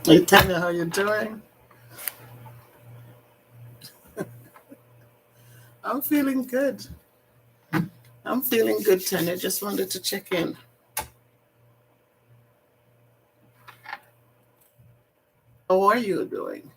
Hey Tanya, how you doing? I'm feeling good. I'm feeling good, Tanya. Just wanted to check in. How are you doing?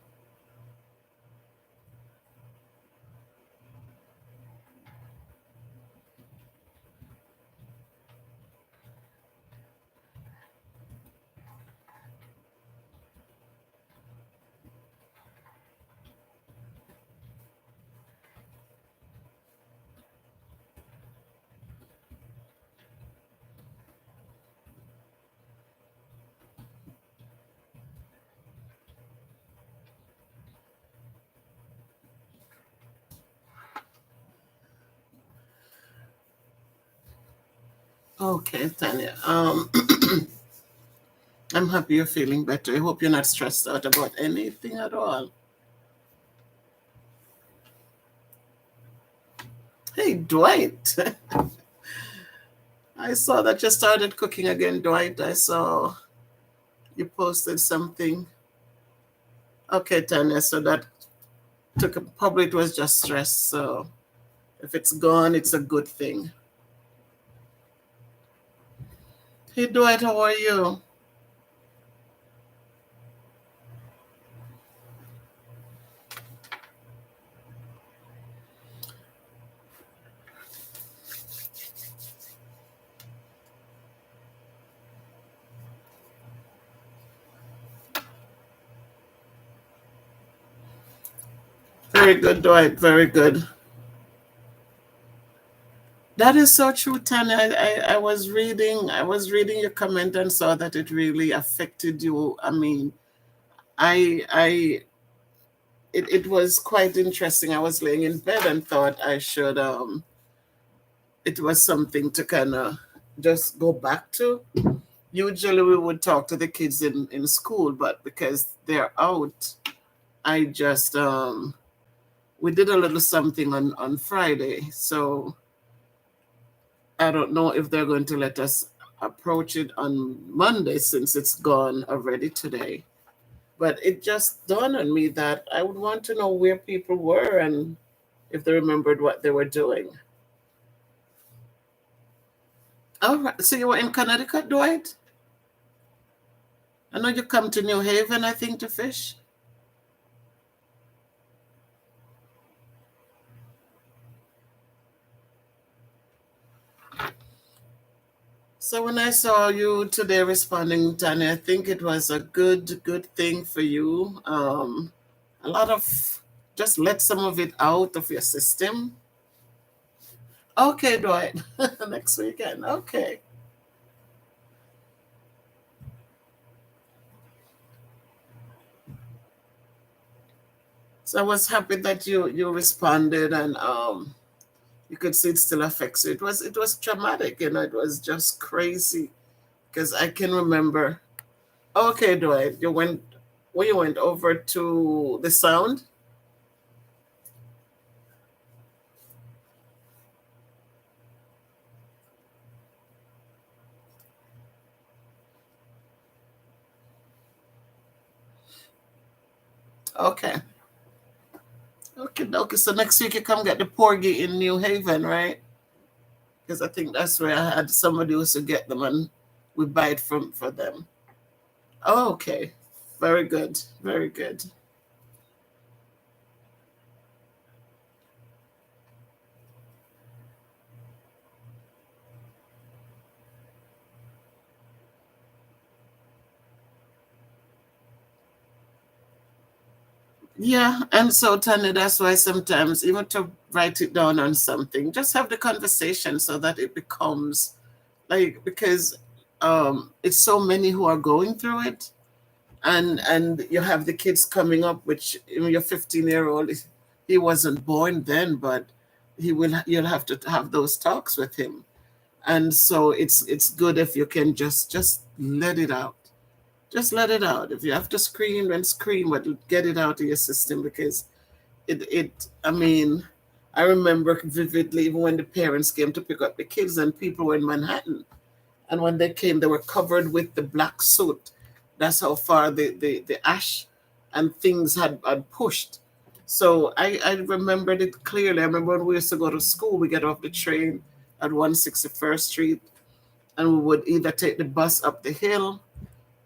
Okay, Tanya. I'm happy you're feeling better. I hope you're not stressed out about anything at all. Hey, Dwight. I saw that you started cooking again, Dwight. I saw you posted something. Okay, Tanya. So that probably it was just stress. So if it's gone, it's a good thing. Hey, Dwight, how are you? Very good, Dwight. Very good. That is so true, Tanya. I was reading your comment and saw that it really affected you. I mean, I it was quite interesting. I was laying in bed and thought I should it was something to kind of just go back to. Usually we would talk to the kids in school, but because they're out, I just we did a little something on Friday. So I don't know if they're going to let us approach it on Monday since it's gone already today. But it just dawned on me that I would want to know where people were and if they remembered what they were doing. All right. So you were in Connecticut, Dwight? I know you come to New Haven, I think, to fish. So when I saw you today responding, Tanya, I think it was a good thing for you. A lot of just let some of it out of your system. Okay, Dwight. Next weekend. Okay. So I was happy that you responded and you could see it still affects you. It was traumatic, it was just crazy because I can remember. Okay, Dwight, you went over to the sound. Okay. Okay, okay. So next week you come get the porgy in New Haven, right? Because I think that's where I had somebody who used to get them and we buy it from for them. Oh, okay. Very good. Very good. Yeah, and so Tanya, that's why sometimes even to write it down on something, just have the conversation so that it becomes like because it's so many who are going through it and you have the kids coming up, which your 15-year-old, he wasn't born then, but you'll have to have those talks with him. And so it's good if you can just let it out. Just let it out. If you have to scream, then scream, but get it out of your system because I mean, I remember vividly even when the parents came to pick up the kids and people were in Manhattan. And when they came, they were covered with the black soot. That's how far the ash and things had pushed. So I remembered it clearly. I remember when we used to go to school, we get off the train at 161st Street, and we would either take the bus up the hill,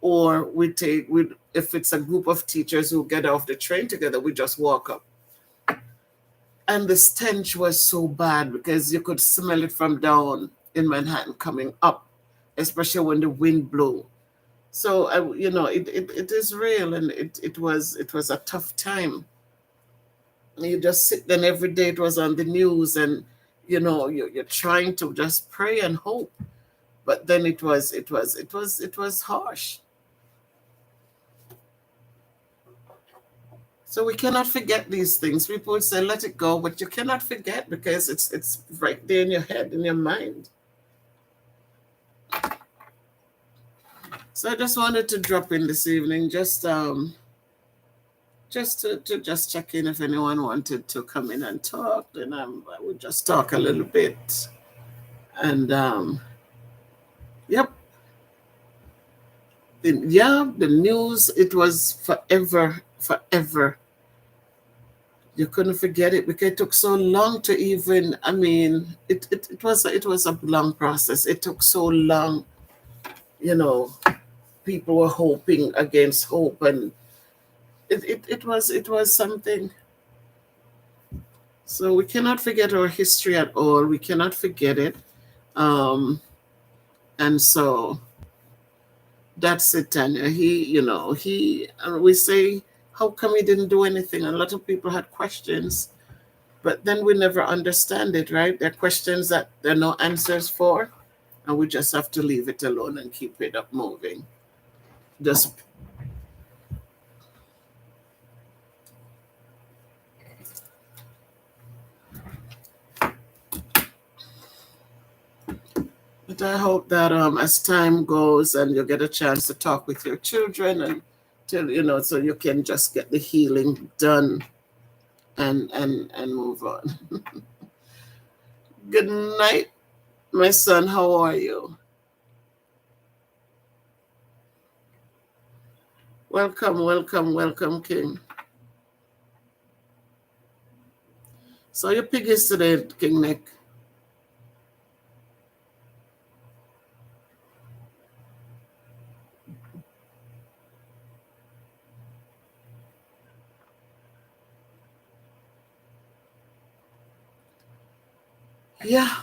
or we if it's a group of teachers who get off the train together, we just walk up. And the stench was so bad because you could smell it from down in Manhattan coming up, especially when the wind blew. So it is real, and it was a tough time. You just sit there, and every day it was on the news, and you're trying to just pray and hope, but then it was harsh. So we cannot forget these things. People would say let it go, but you cannot forget because it's right there in your head, in your mind. So I just wanted to drop in this evening, just to just check in if anyone wanted to come in and talk. Then I would just talk a little bit. And yep, the news, it was forever, forever. You couldn't forget it because it took so long to even. I mean, it was a long process. It took so long. You know, people were hoping against hope, and it was something. So we cannot forget our history at all. We cannot forget it. Um, and so that's it, Tanya. We say, how come he didn't do anything? A lot of people had questions, but then we never understand it, right? There are questions that there are no answers for, and we just have to leave it alone and keep it up moving. Just But I hope that as time goes and you get a chance to talk with your children, and so you can just get the healing done and move on. Good night, my son. How are you? Welcome, welcome, welcome, King. So your pig is today, King Nick. Yeah.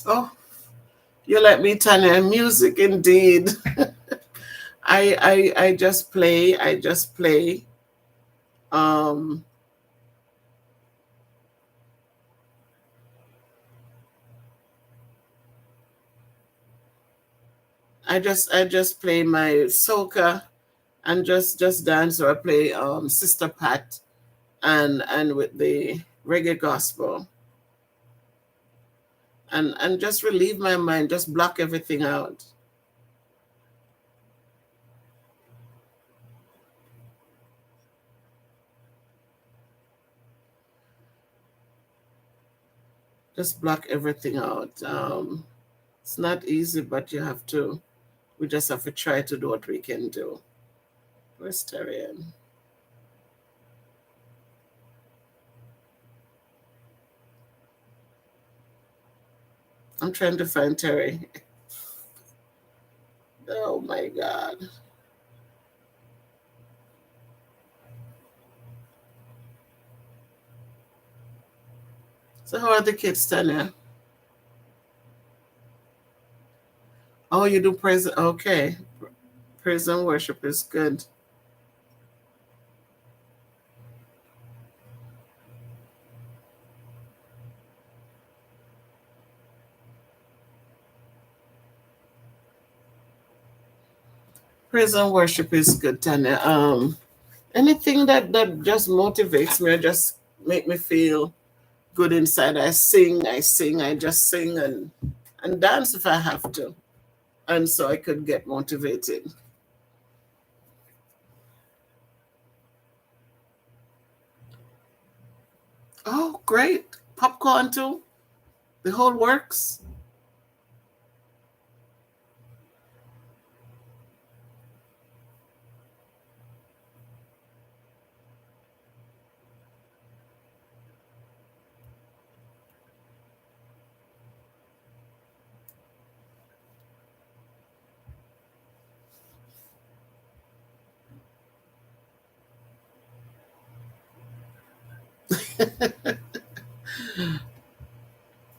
Oh, you let me, Tanya. Music indeed. I just play. I just play. Um, I just play my soca and just dance, or I play Sister Pat and with the reggae gospel, and just relieve my mind, just block everything out. Just block everything out. It's not easy, but we just have to try to do what we can do. Where's Terrian? I'm trying to find Terry. Oh my God. So how are the kids, Tanya? Oh, you do praise. Okay. Praise and worship is good. Praise and worship is good, Tanya. Anything that just motivates me or just make me feel good inside. I just sing and dance if I have to. And so I could get motivated. Oh, great. Popcorn too. The whole works.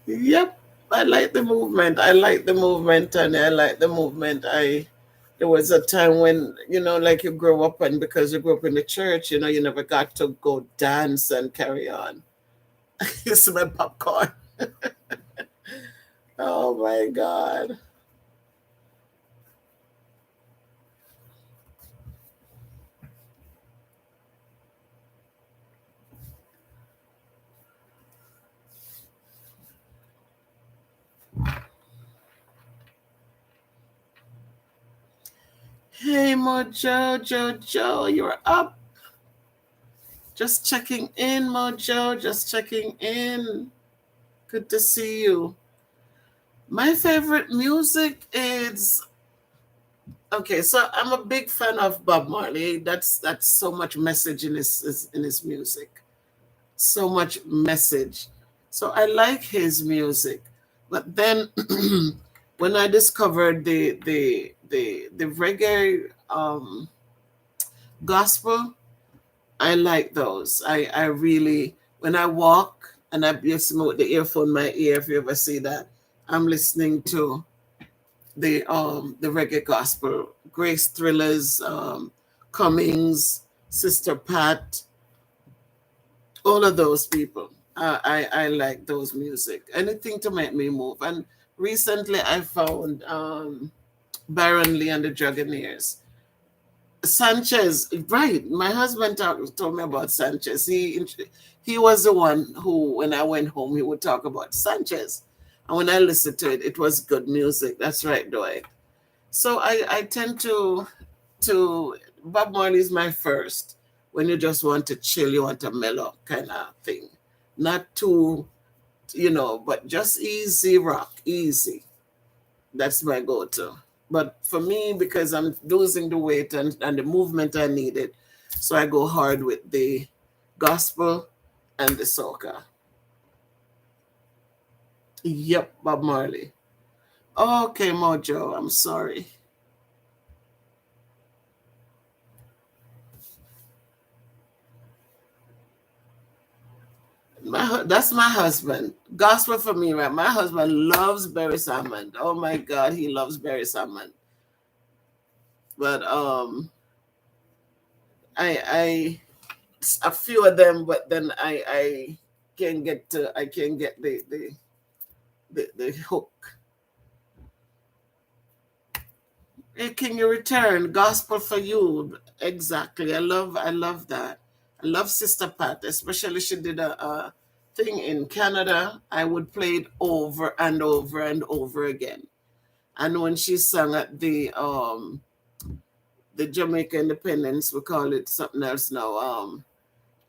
Yep. I like the movement. I like the movement, and I like the movement. I There was a time when, like you grow up, and because you grew up in the church, you never got to go dance and carry on. You smell popcorn. Oh my God. Hey Mojo, Jojo, you're up. Just checking in, Mojo. Just checking in. Good to see you. My favorite music is okay. So I'm a big fan of Bob Marley. That's so much message in his music. So much message. So I like his music. But then when I discovered the reggae gospel, I like those. I really, when I walk and I just smoke the earphone in my ear, if you ever see that, I'm listening to the reggae gospel, Grace Thrillers, Cummings, Sister Pat, all of those people. I like those music. Anything to make me move. And recently I found Baron Lee and the Dragonaires. Sanchez, right? My husband told me about Sanchez. He was the one who, when I went home, he would talk about Sanchez, and when I listened to it, it was good music. That's right, Dwight. So I tend to Bob Marley is my first. When you just want to chill, you want a mellow kind of thing, not too, but just easy rock, easy. That's my go-to. But for me, because I'm losing the weight and the movement I needed, so I go hard with the gospel and the soca. Yep, Bob Marley. Okay, Mojo, I'm sorry. That's my husband. Gospel for me, right? My husband loves Barry Salmon. Oh my God, he loves Barry Salmon. But I a few of them, but then I can't get the hook. Hey, can you return? Gospel for you. Exactly. I love that. I love Sister Pat, especially she did a thing in Canada. I would play it over and over and over again. And when she sang at the Jamaica Independence, we call it something else now.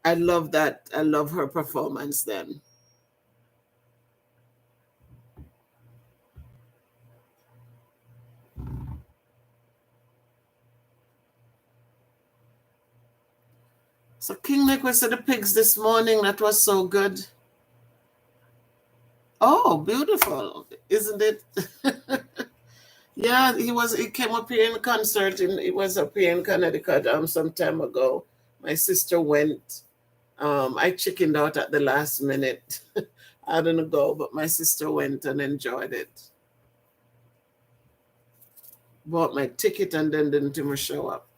I love that. I love her performance then. So King Nick was at the pigs this morning. That was so good. Oh, beautiful, isn't it? Yeah, he came up here in a concert and it was up here in Connecticut some time ago. My sister went. I chickened out at the last minute. I didn't go, but my sister went and enjoyed it. Bought my ticket and then didn't even show up.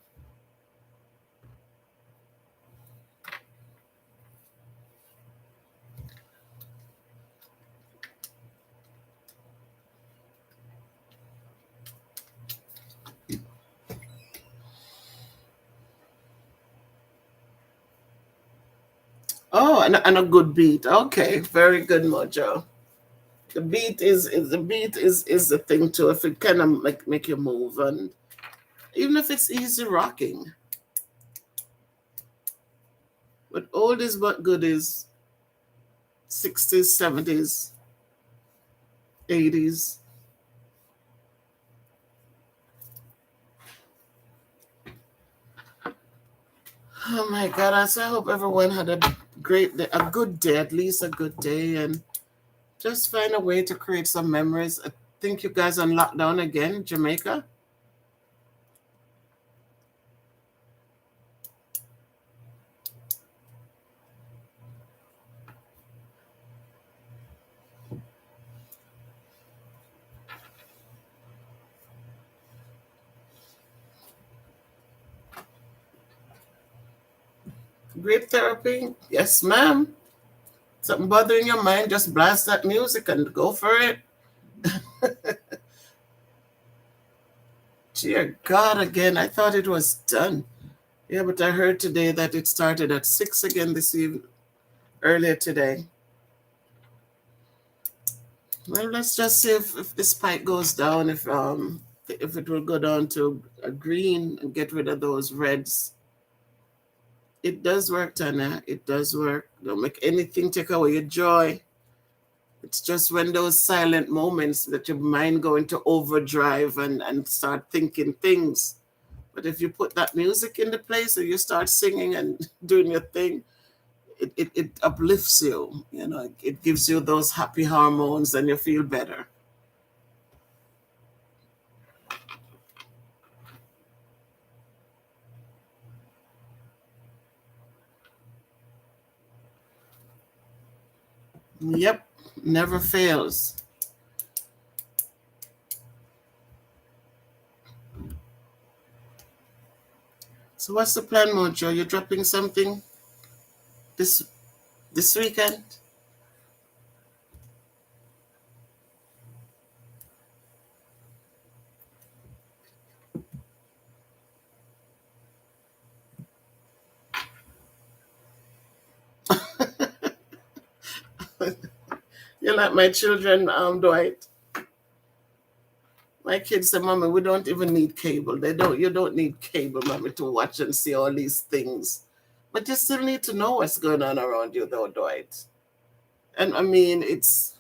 and a good beat. Okay, very good, Mojo. The beat is the thing too. If it kind of make you move, and even if it's easy rocking. But oldies but goodies, 60s, 70s, 80s. Oh my God! I hope everyone had a great day, a good day, at least a good day, and just find a way to create some memories. I think you guys on lockdown again, Jamaica. Great therapy. Yes, ma'am. Something bothering your mind, just blast that music and go for it. Dear God, again, I thought it was done. Yeah, but I heard today that it started at 6 again this evening, earlier today. Well, let's just see if this spike goes down, if it will go down to a green and get rid of those reds. It does work, Tanya. It does work. Don't make anything take away your joy. It's just when those silent moments that your mind go into overdrive and start thinking things. But if you put that music into place and you start singing and doing your thing, it uplifts you. You know, it gives you those happy hormones and you feel better. Yep, never fails. So what's the plan, Mojo? You're dropping something this this weekend? You're like my children, Dwight. My kids say, "Mommy, we don't even need cable. You don't need cable, Mommy, to watch and see all these things. But you still need to know what's going on around you, though, Dwight." And I mean, it's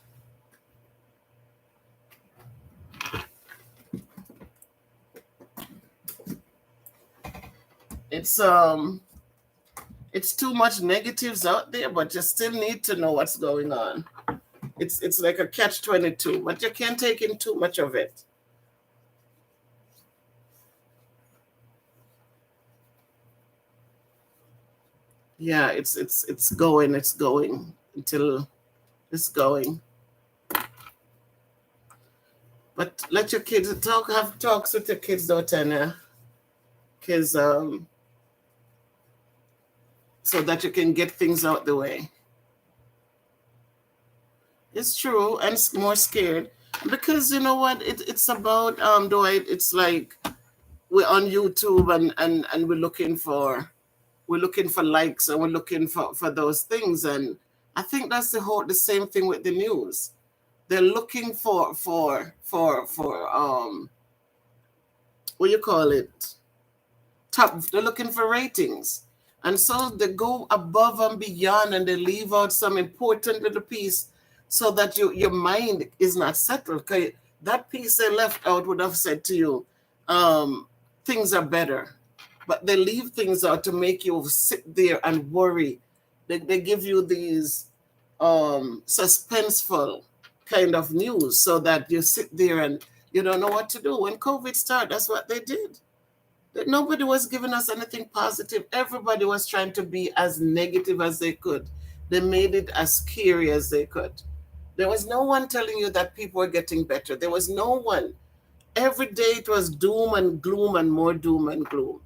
it's too much negatives out there, but you still need to know what's going on. It's like a catch-22, but you can't take in too much of it. Yeah, it's going, until it's going. But let your kids have talks with your kids, though, Tanya, because so that you can get things out the way. It's true, and more scared because you know what? It's about Dwight. It's like we're on YouTube and we're looking for likes and we're looking for those things, and I think that's the same thing with the news. They're looking for what you call it, top. They're looking for ratings, and so they go above and beyond and they leave out some important little piece so that your mind is not settled. Okay, that piece they left out would have said to you, things are better, but they leave things out to make you sit there and worry. They give you these suspenseful kind of news so that you sit there and you don't know what to do. When COVID started, that's what they did. That nobody was giving us anything positive. Everybody was trying to be as negative as they could. They made it as scary as they could. There was no one telling you that people were getting better. There was no one. Every day it was doom and gloom and more doom and gloom.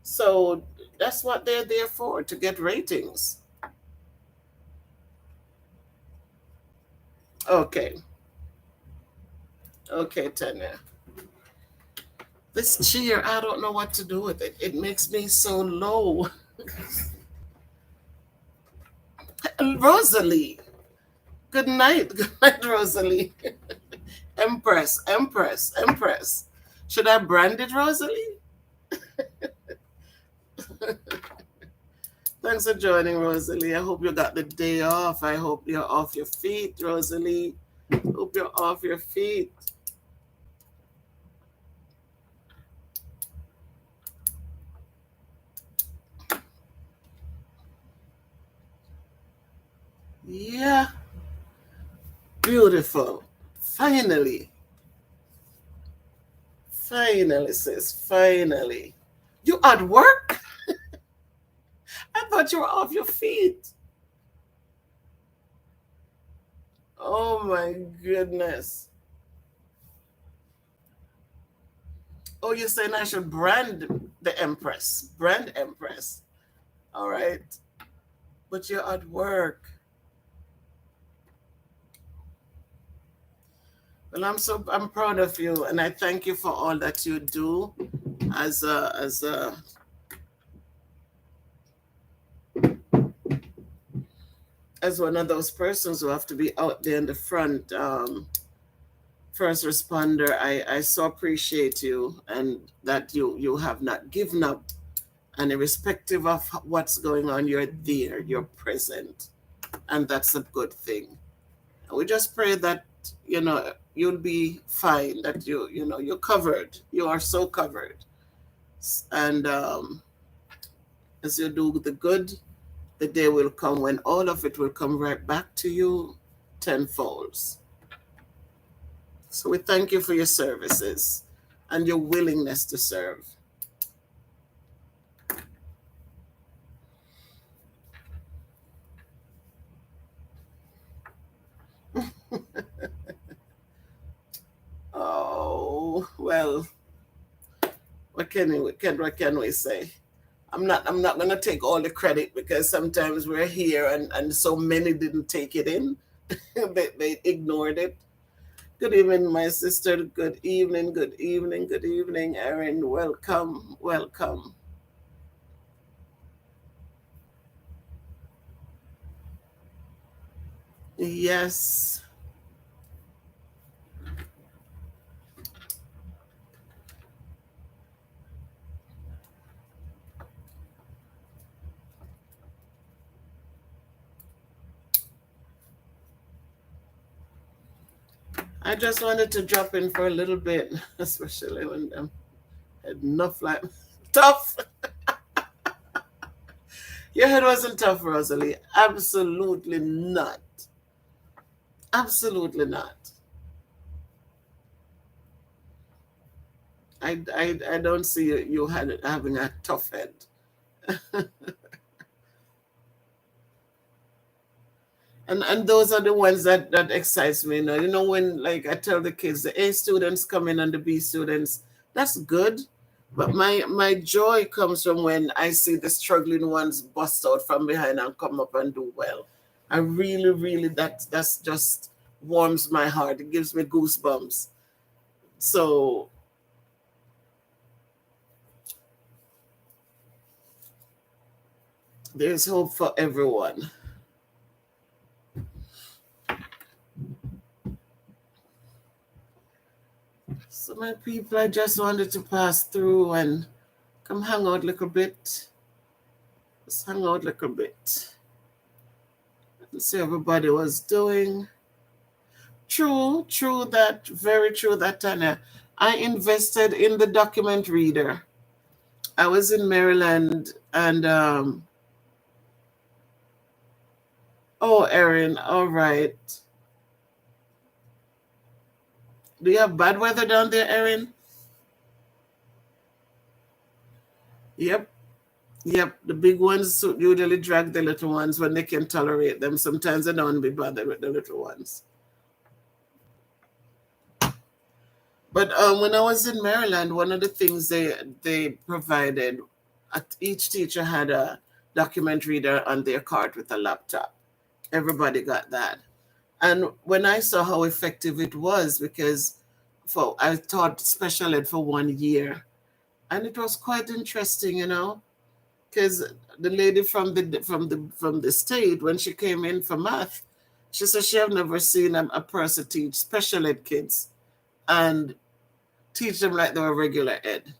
So that's what they're there for, to get ratings. Okay. Okay, Tanya. This cheer, I don't know what to do with it. It makes me so low. Rosalie. Good night. Good night, Rosalie. Empress, Empress, Empress. Should I brand it Rosalie? Thanks for joining, Rosalie. I hope you got the day off. I hope you're off your feet, Rosalie. Hope you're off your feet. Yeah. Beautiful. Finally. Finally, sis. Finally. You at work? I thought you were off your feet. Oh my goodness. Oh, you're saying I should brand the Empress. Brand Empress. All right. But you're at work. Well, I'm proud of you, and I thank you for all that you do as one of those persons who have to be out there in the front, first responder. I so appreciate you, and that you have not given up, and irrespective of what's going on, you're there, you're present, and that's a good thing. We just pray that you'll be fine, that you're covered. You are so covered, and as you do the good, the day will come when all of it will come right back to you tenfold. So we thank you for your services and your willingness to serve. Oh, well, what can we say? I'm not gonna take all the credit, because sometimes we're here and so many didn't take it in. they ignored it. Good evening, my sister. Good evening, good evening, good evening, Erin. Welcome, welcome. Yes. I just wanted to drop in for a little bit, especially when I'm enough like tough. Your head wasn't tough, Rosalie. Absolutely not. Absolutely not. I don't see you having a tough head. And those are the ones that excites me. When, like, I tell the kids, the A students come in and the B students, that's good. But my joy comes from when I see the struggling ones bust out from behind and come up and do well. I really, really, that's just warms my heart. It gives me goosebumps. So there's hope for everyone. So my people, I just wanted to pass through and come hang out a little bit. Just hang out a little bit. And see everybody was doing. True that, very true that, Tanya. I invested in the document reader. I was in Maryland and oh, Erin, all right. Do you have bad weather down there, Erin? Yep. The big ones usually drag the little ones when they can tolerate them. Sometimes they don't be bothered with the little ones. But when I was in Maryland, one of the things they provided, each teacher had a document reader on their cart with a laptop. Everybody got that. And when I saw how effective it was, because I taught special ed for 1 year, and it was quite interesting, because the lady from the state, when she came in for math, she said she have never seen a person teach special ed kids and teach them like they were regular ed.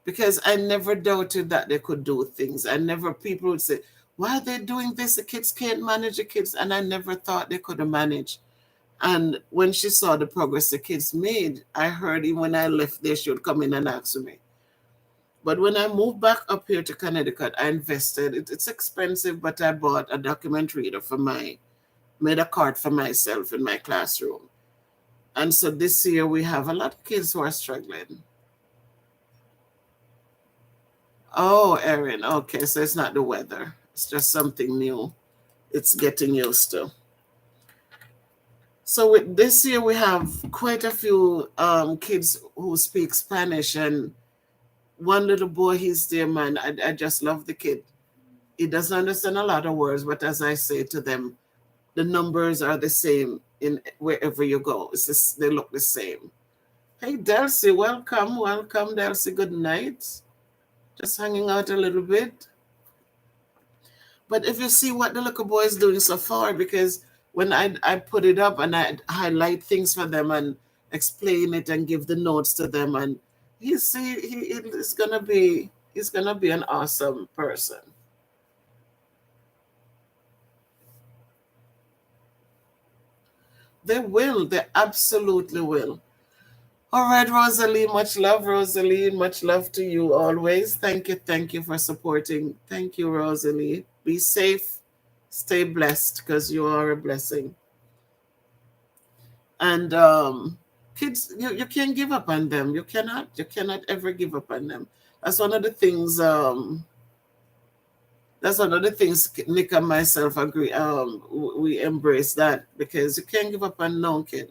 Because I never doubted that they could do things. I never, people would say, why are they doing this? The kids can't manage the kids. And I never thought they could have managed. And when she saw the progress the kids made, I heard even when I left there, she would come in and ask me. But when I moved back up here to Connecticut, I invested. It's expensive, but I bought a document reader made a cart for myself in my classroom. And so this year we have a lot of kids who are struggling. Oh, Erin, okay, so it's not the weather. It's just something new. It's getting used to. So with this year we have quite a few kids who speak Spanish, and one little boy, he's there, man. I just love the kid. He doesn't understand a lot of words, but as I say to them, the numbers are the same in wherever you go. It's just, they look the same. Hey, Delcy, welcome, welcome, Delcy. Good night. Just hanging out a little bit. But if you see what the little boy is doing so far, because when I put it up and I highlight things for them and explain it and give the notes to them, and he's gonna be an awesome person. They will. They absolutely will. All right, Rosalie, much love, Rosalie. Much love to you always. Thank you for supporting. Thank you, Rosalie. Be safe, stay blessed, because you are a blessing. And kids, you can't give up on them. You cannot ever give up on them. That's one of the things. That's one of the things Nick and myself agree. We embrace that, because you can't give up on no kid.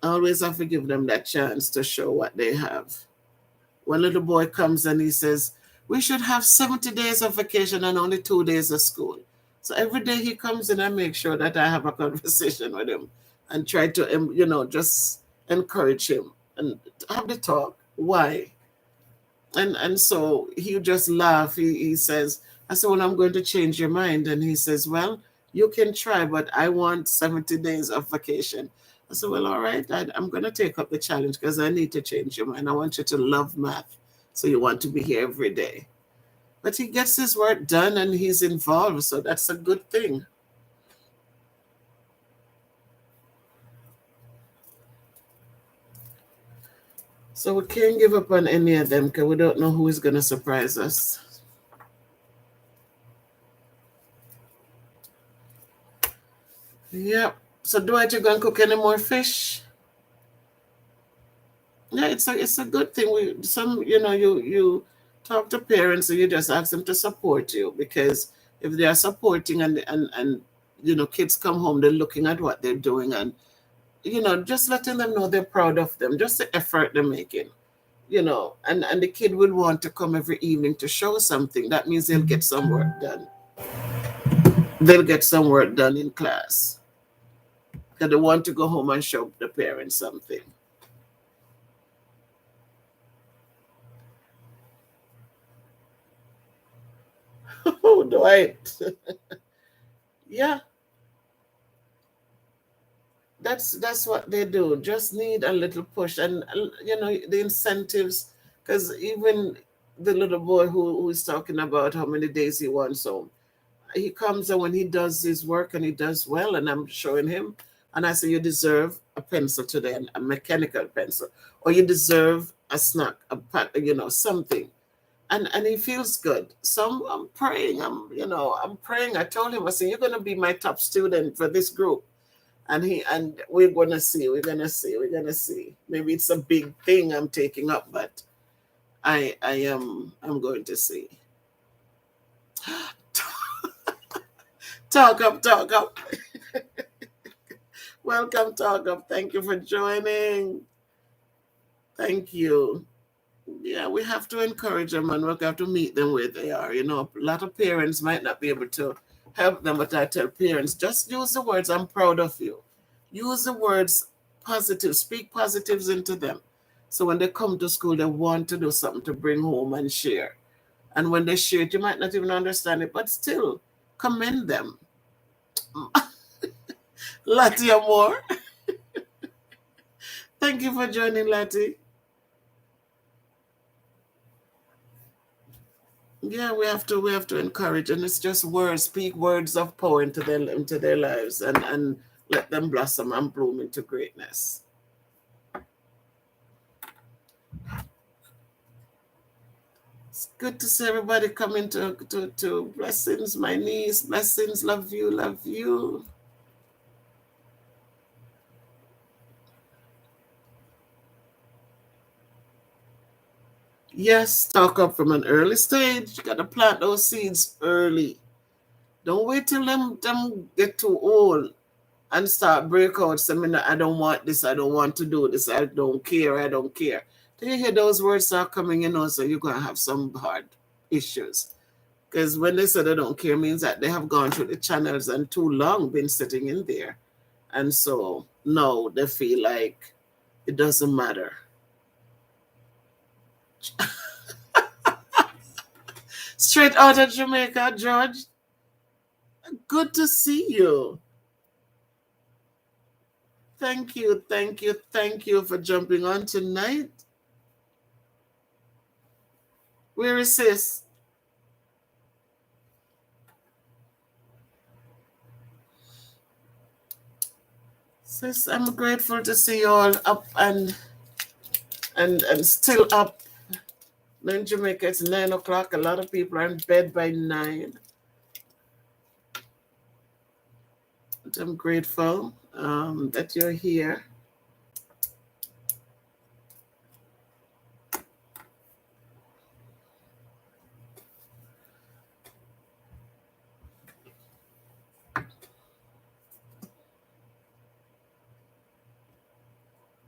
Always have to give them that chance to show what they have. One little boy comes and he says, we should have 70 days of vacation and only 2 days of school. So every day he comes in, I make sure that I have a conversation with him and try to, just encourage him and have the talk. Why? And so he just laugh. He says, I said, well, I'm going to change your mind. And he says, well, you can try, but I want 70 days of vacation. I said, well, all right, I'm going to take up the challenge, because I need to change your mind. I want you to love math, so you want to be here every day. But he gets his work done and he's involved, so that's a good thing. So we can't give up on any of them, because we don't know who is going to surprise us. Yep. So Dwight, you going to cook any more fish? Yeah, it's a good thing. You talk to parents and you just ask them to support you, because if they are supporting and kids come home, they're looking at what they're doing, and just letting them know they're proud of them, just the effort they're making, and the kid will want to come every evening to show something. That means they'll get some work done. They'll get some work done in class, because they want to go home and show the parents something. Oh, Dwight. Yeah, that's what they do. Just need a little push, and the incentives, because even the little boy who's talking about how many days he wants home, he comes, and when he does his work and he does well, and I'm showing him, and I say, you deserve a pencil today, a mechanical pencil, or you deserve a snack, something. And he feels good. So I'm praying. I'm praying. I told him, I said, you're gonna be my top student for this group. And we're gonna see. Maybe it's a big thing I'm taking up, but I'm going to see. Talk up. Welcome, Talk Up. Thank you for joining. Thank you. Yeah, we have to encourage them, and we have to meet them where they are. A lot of parents might not be able to help them, but I tell parents, just use the words, I'm proud of you. Use the words positive, speak positives into them. So when they come to school, they want to do something to bring home and share. And when they share it, you might not even understand it, but still commend them. Lati Amor. Thank you for joining, Lati. Yeah, we have to encourage, and it's just words, speak words of power into their lives, and let them blossom and bloom into greatness. It's good to see everybody coming to blessings. My niece, blessings, love you, love you. Yes, talk up from an early stage. You got to plant those seeds early. Don't wait till them get too old and start break out saying, I don't want this, I don't want to do this, I don't care, I don't care. Till you hear those words start coming in also, you're going to have some hard issues. Because when they say they don't care, means that they have gone through the channels and too long been sitting in there. And so now they feel like it doesn't matter. Straight out of Jamaica, George. Good to see you. Thank you, thank you, thank you for jumping on tonight. Where is sis? Sis, I'm grateful to see you all up and still up. In Jamaica, it's 9 o'clock. A lot of people are in bed by 9. But I'm grateful that you're here.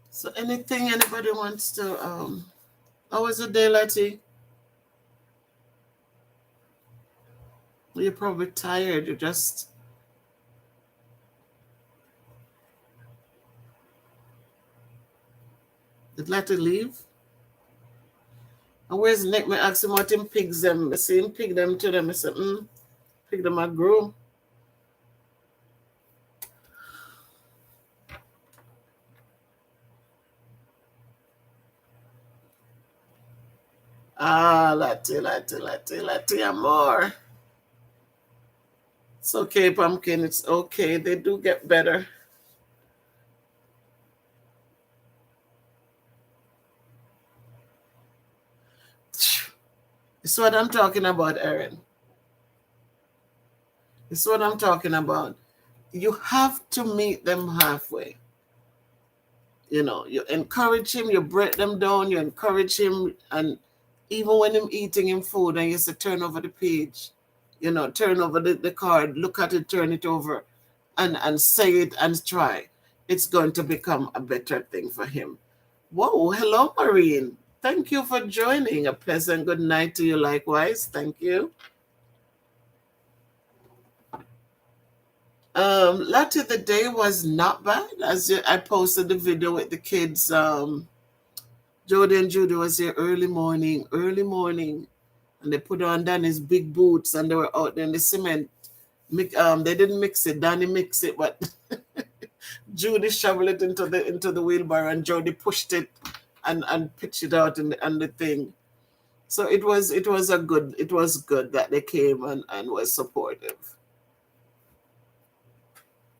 So anything anybody wants to, how was the day, Lati? You're probably tired. You're just... Did Lati leave? And where's Nick? I asked him what him pigs them. I see him pig them to them. I said, pig them I grow. Ah, Lati, amor. It's okay, Pumpkin. It's okay. They do get better. It's what I'm talking about, Erin. It's what I'm talking about. You have to meet them halfway. You know, you encourage him, you break them down, you encourage him, and even when him eating him food and you say turn over the page, you know, turn over the card, look at it, turn it over, and say it and try. It's going to become a better thing for him. Whoa, hello, Maureen. Thank you for joining. A pleasant good night to you likewise. Thank you. Latter the day was not bad. I posted the video with the kids. Jody and Judy was here early morning, and they put on Danny's big boots, and they were out there in the cement. They didn't mix it. Danny mixed it, but Judy shoveled it into the wheelbarrow, and Jody pushed it and pitched it out in the thing. So it was good that they came and was supportive.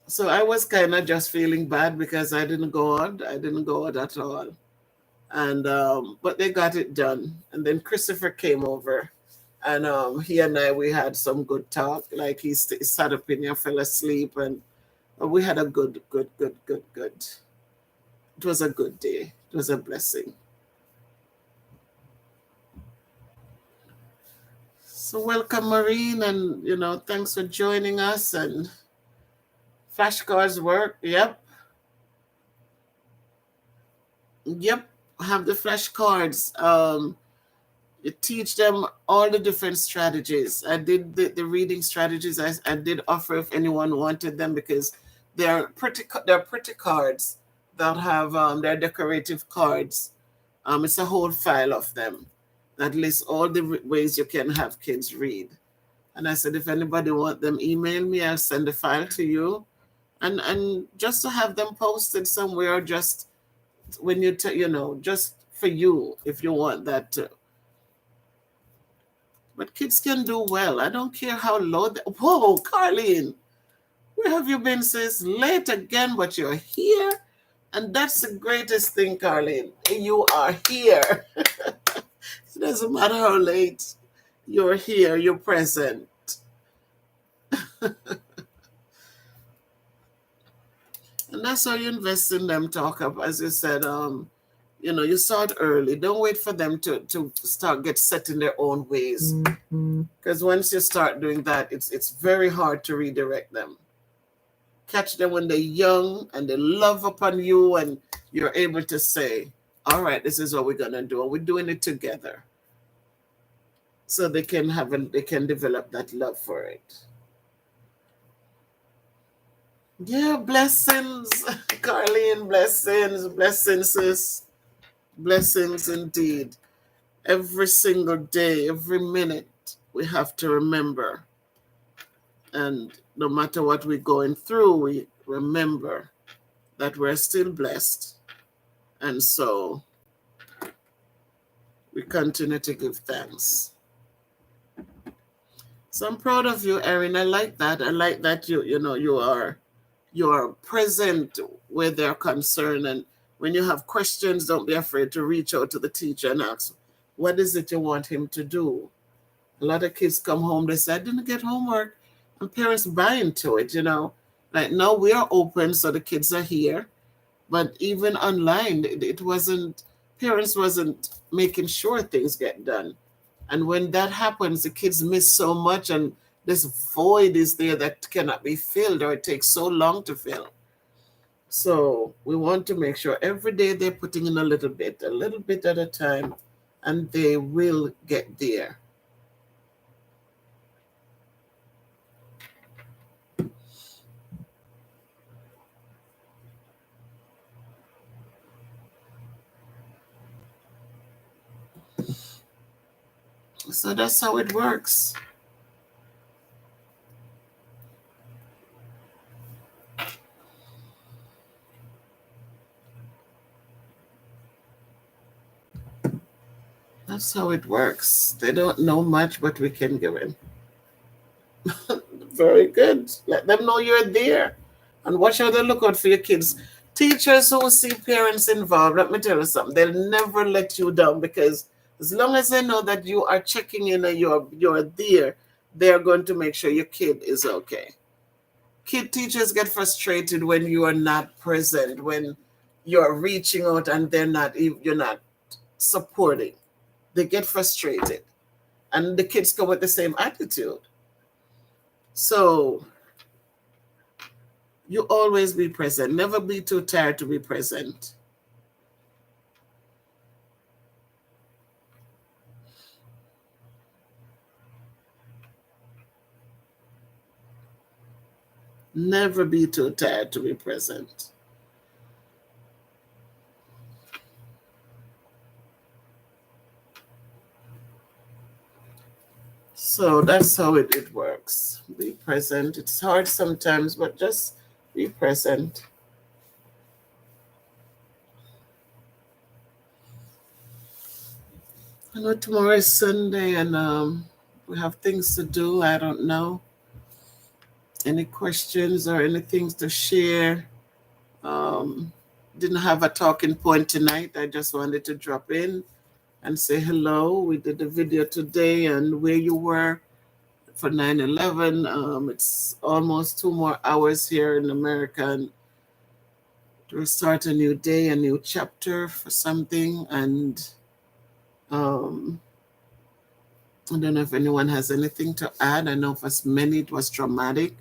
So I was kind of just feeling bad because I didn't go out. I didn't go out at all. And but they got it done. And then Christopher came over, and he and we had some good talk. Like he sat up in here, fell asleep, and we had a good. It was a good day. It was a blessing. So welcome, Maureen, and thanks for joining us. And flashcards work. Yep. Have the flashcards. You teach them all the different strategies. I did the reading strategies. I did offer if anyone wanted them because they're pretty cards that have they're decorative cards. It's a whole file of them, that lists all the ways you can have kids read. And I said, if anybody want them, email me. I'll send the file to you, and just to have them posted somewhere, just when you just for you, if you want that too. But kids can do well. I don't care how low. Whoa, Carlene, where have you been, sis? Late again, but you're here. And that's the greatest thing, Carlene. You are here. It doesn't matter how late. You're here. You're present. And that's how you invest in them, talk up. As you said, you start early. Don't wait for them to start get set in their own ways. Because once you start doing that, it's very hard to redirect them. Catch them when they're young and they love upon you, and you're able to say, all right, this is what we're going to do. And we're doing it together. So they can develop that love for it. Yeah, blessings, Carlene, blessings, sis. Blessings indeed. Every single day, every minute, we have to remember. And no matter what we're going through, we remember that we're still blessed. And so we continue to give thanks. So I'm proud of you, Erin. I like that. I like that you are present where they're concerned, and when you have questions, don't be afraid to reach out to the teacher and ask, what is it you want him to do? A lot of kids come home, they say, I didn't get homework, and parents buy into it, Like, no, we are open, so the kids are here, but even online, parents wasn't making sure things get done. And when that happens, the kids miss so much, and this void is there that cannot be filled, or it takes so long to fill. So we want to make sure every day they're putting in a little bit at a time, and they will get there. So that's how it works. That's how it works. They don't know much, but we can give in. Very good. Let them know you're there. And watch how they look out for your kids. Teachers who see parents involved, let me tell you something, they'll never let you down, because as long as they know that you are checking in and you're there, they're going to make sure your kid is okay. Teachers get frustrated when you are not present, when you're reaching out and you're not supporting. They get frustrated, and the kids come with the same attitude. So you always be present. Never be too tired to be present. Never be too tired to be present. So that's how it works. Be present. It's hard sometimes, but just be present. I know tomorrow is Sunday, and we have things to do. I don't know. Any questions or anything to share? Didn't have a talking point tonight. I just wanted to drop in and say hello. We did a video today and where you were for 9/11. It's almost 2 more hours here in America, and to start a new day, a new chapter for something. And I don't know if anyone has anything to add. I know for many it was traumatic.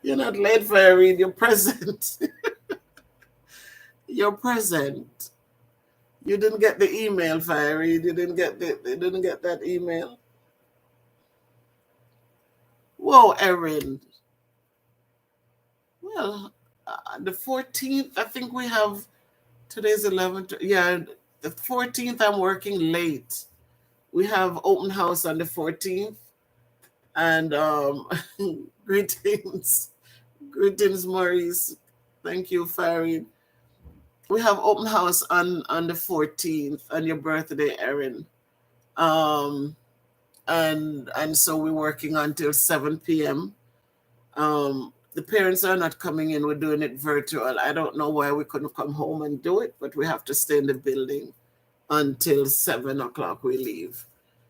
You're not late, Fairy. You're present. You're present. You didn't get the email, Fiery. You didn't get that email. Whoa, Erin. Well, The 14th, I think we have, today's 11th. Yeah, the 14th, I'm working late. We have open house on the 14th. And greetings. Greetings, Maurice. Thank you, Farid. We have open house on the 14th on your birthday, Erin. Um, and so we're working until 7 p.m. The parents are not coming in. We're doing it virtual. I don't know why we couldn't come home and do it, but we have to stay in the building until 7 o'clock we leave.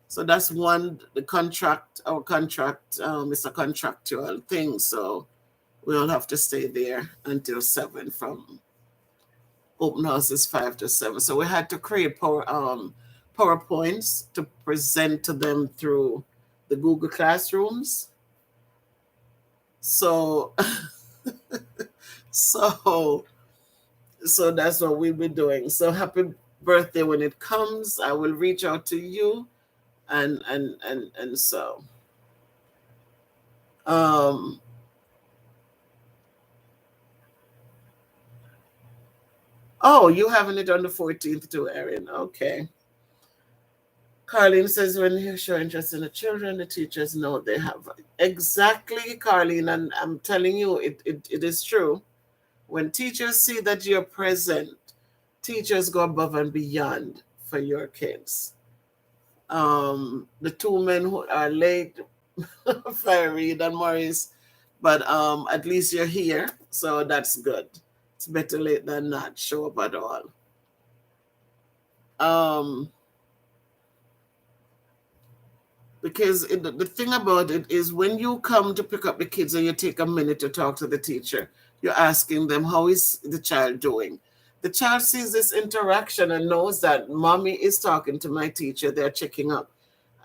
So that's one, the contract, our contract is a contractual thing. So we'll have to stay there until 7. From open house is 5 to 7. So we had to create PowerPoints to present to them through the Google Classrooms. So so that's what we'll be doing. So happy birthday when it comes. I will reach out to you and so oh, you having it on the 14th too, Erin. Okay. Carlene says when you show interest in the children, the teachers know they have. Exactly, Carlene, and I'm telling you, it is true. When teachers see that you're present, teachers go above and beyond for your kids. The two men who are late, Farid and Maurice, but at least you're here, so that's good. It's better late than not show up at all. Because the thing about it is when you come to pick up the kids and you take a minute to talk to the teacher, you're asking them, how is the child doing? The child sees this interaction and knows that mommy is talking to my teacher, they're checking up.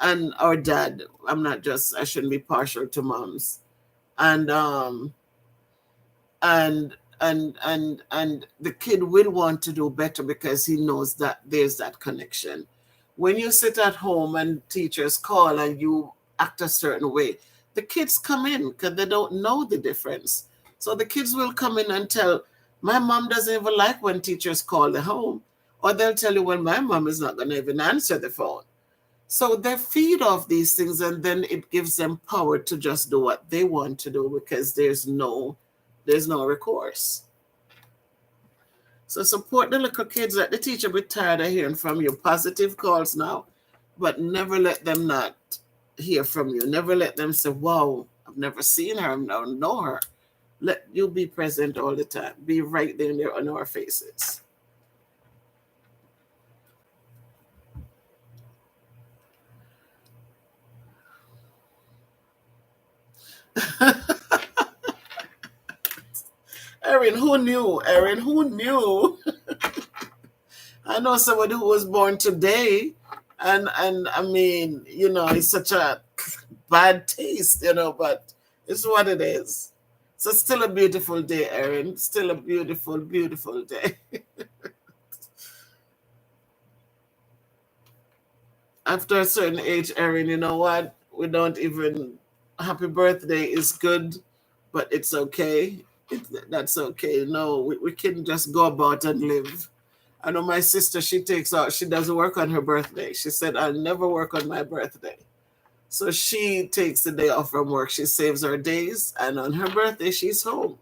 And our dad, I shouldn't be partial to moms. And and the kid will want to do better because he knows that there's that connection. When you sit at home and teachers call and you act a certain way, the kids come in because they don't know the difference. So the kids will come in and tell, my mom doesn't even like when teachers call the home. Or they'll tell you, when my mom is not going to even answer the phone. So they feed off these things, and then it gives them power to just do what they want to do because there's no recourse. So support the little kids. Let the teacher be tired of hearing from you. Positive calls now, but never let them not hear from you. Never let them say, wow, I've never seen her, I don't know her. Let you be present all the time. Be right there on our faces. Erin, who knew? Erin, who knew? I know somebody who was born today, and I mean, it's such a bad taste, but it's what it is. So still a beautiful day, Erin. Still a beautiful, beautiful day. After a certain age, Erin, you know what? We don't even, happy birthday is good, but it's okay. That's okay. No, we can just go about and live. I know my sister, she doesn't work on her birthday. She said, I'll never work on my birthday. So she takes the day off from work. She saves her days, and on her birthday, she's home.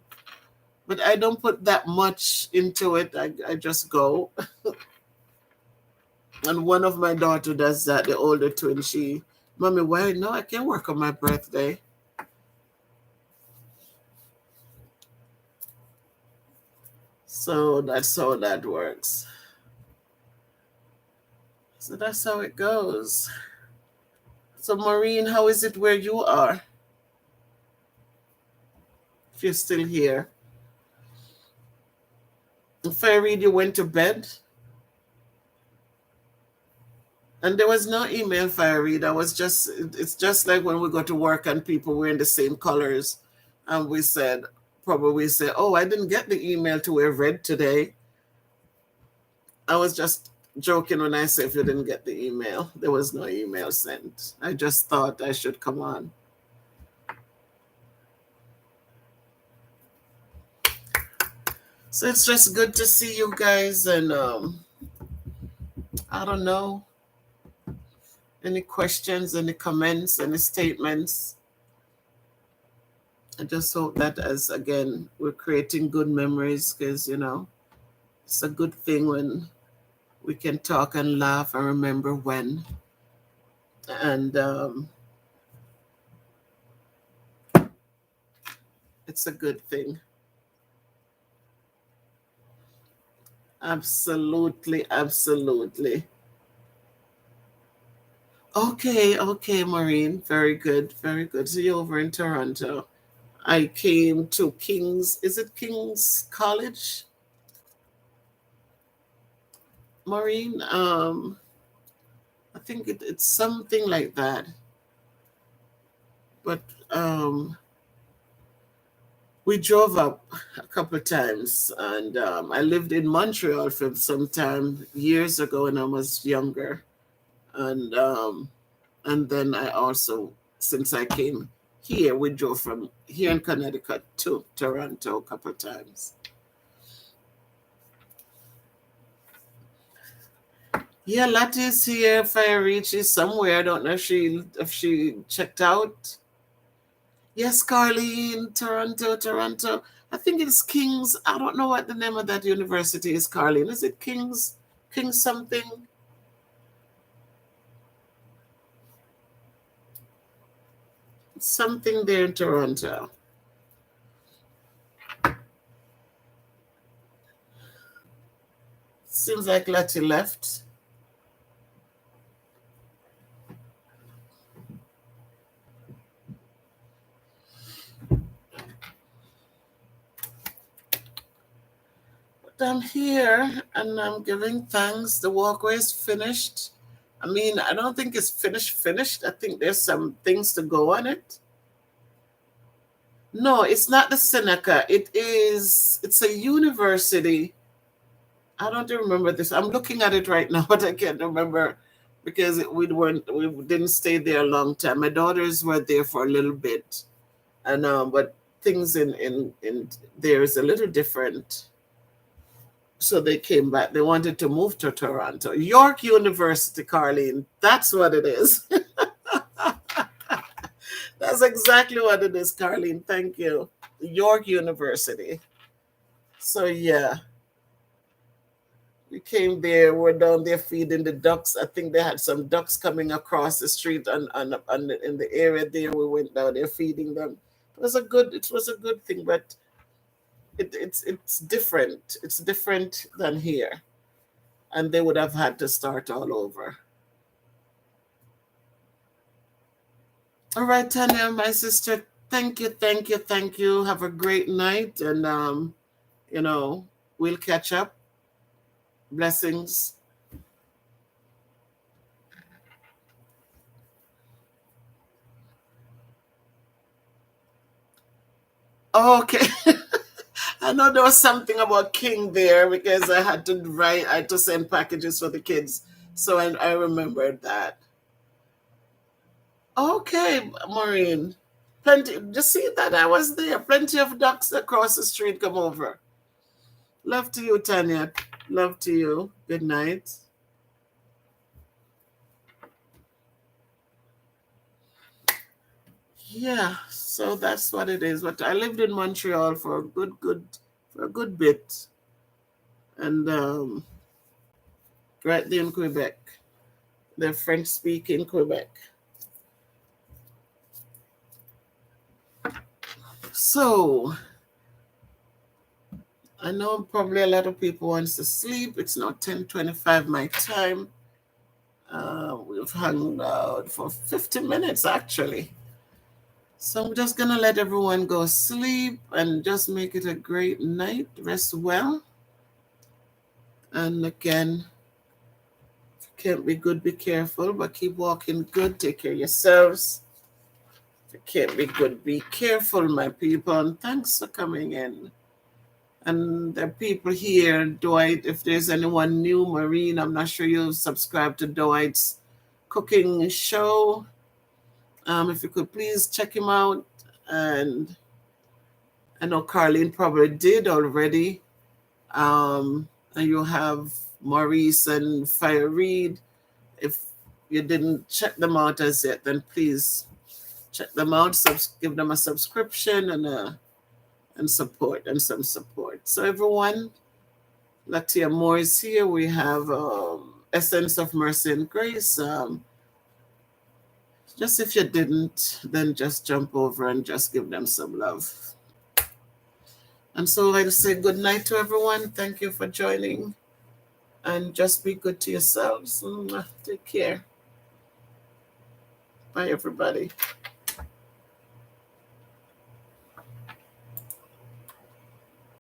But I don't put that much into it. I just go. And one of my daughter does that, the older twin. Mommy, why? No, I can't work on my birthday. So that's how that works. So that's how it goes. So Maureen, how is it where you are? If you're still here. If I read you went to bed? And there was no email fire read. It's just like when we go to work and people wearing the same colors. And we said, oh, I didn't get the email to wear red today. I was just joking when I said if you didn't get the email. There was no email sent. I just thought I should come on. So it's just good to see you guys, and I don't know, any questions, any comments, any statements. I just hope that as again we're creating good memories, because it's a good thing when we can talk and laugh and remember when, and it's a good thing. Absolutely, absolutely. Okay, okay, Maureen. Very good, very good. See you over in Toronto. I came to King's, is it King's College, Maureen? I think it's something like that. But we drove up a couple of times, and I lived in Montreal for some time years ago when I was younger, and then I also, since I came here, we drove from here in Connecticut to Toronto a couple of times. Yeah, Lottie's here. Fire Reach is somewhere. I don't know if she checked out. Yes, Carlene, Toronto, Toronto. I think it's King's. I don't know what the name of that university is, Carlene. Is it King's something? Something there in Toronto. Seems like Lottie left. I'm here and I'm giving thanks. The walkway is finished. I mean, I don't think it's finished. I think there's some things to go on it. No, it's not the Seneca. It's a university. I don't remember this. I'm looking at it right now, but I can't remember because we didn't stay there a long time. My daughters were there for a little bit. And but things in there is a little different. So they came back. They wanted to move to Toronto. York University, Carlene. That's what it is. That's exactly what it is, Carlene. Thank you. York University. So yeah, we came there. We're down there feeding the ducks. I think they had some ducks coming across the street in the area there. We went down there feeding them. It was a good thing, but it's different. It's different than here, and they would have had to start all over. All right, Tanya, my sister. Thank you, thank you, thank you. Have a great night, and you know, we'll catch up. Blessings. Okay. I know there was something about King there because I had to send packages for the kids. So I remembered that. Okay, Maureen. Plenty, just see that I was there. Plenty of ducks across the street come over. Love to you, Tanya. Love to you. Good night. Yeah, so that's what it is. But I lived in Montreal for a good bit, and right there in Quebec, the French speaking Quebec. So I know probably a lot of people wants to sleep. It's now 10:25 my time. We've hung out for 50 minutes actually. So I'm just gonna let everyone go sleep and just make it a great night. Rest well. And again, if you can't be good, be careful, but keep walking good. Take care of yourselves. If you can't be good, be careful, my people. And thanks for coming in. And the people here, Dwight, if there's anyone new, Maureen, I'm not sure you've subscribed to Dwight's cooking show. If you could please check him out. And I know Carlene probably did already. And you have Maurice and Fire Reed. If you didn't check them out as yet, then please check them out. Give them a subscription and support and some support. So everyone, Latia Moore is here. We have Essence of Mercy and Grace. Just if you didn't, then just jump over and just give them some love. And so I'd say good night to everyone. Thank you for joining. And just be good to yourselves. Take care. Bye, everybody.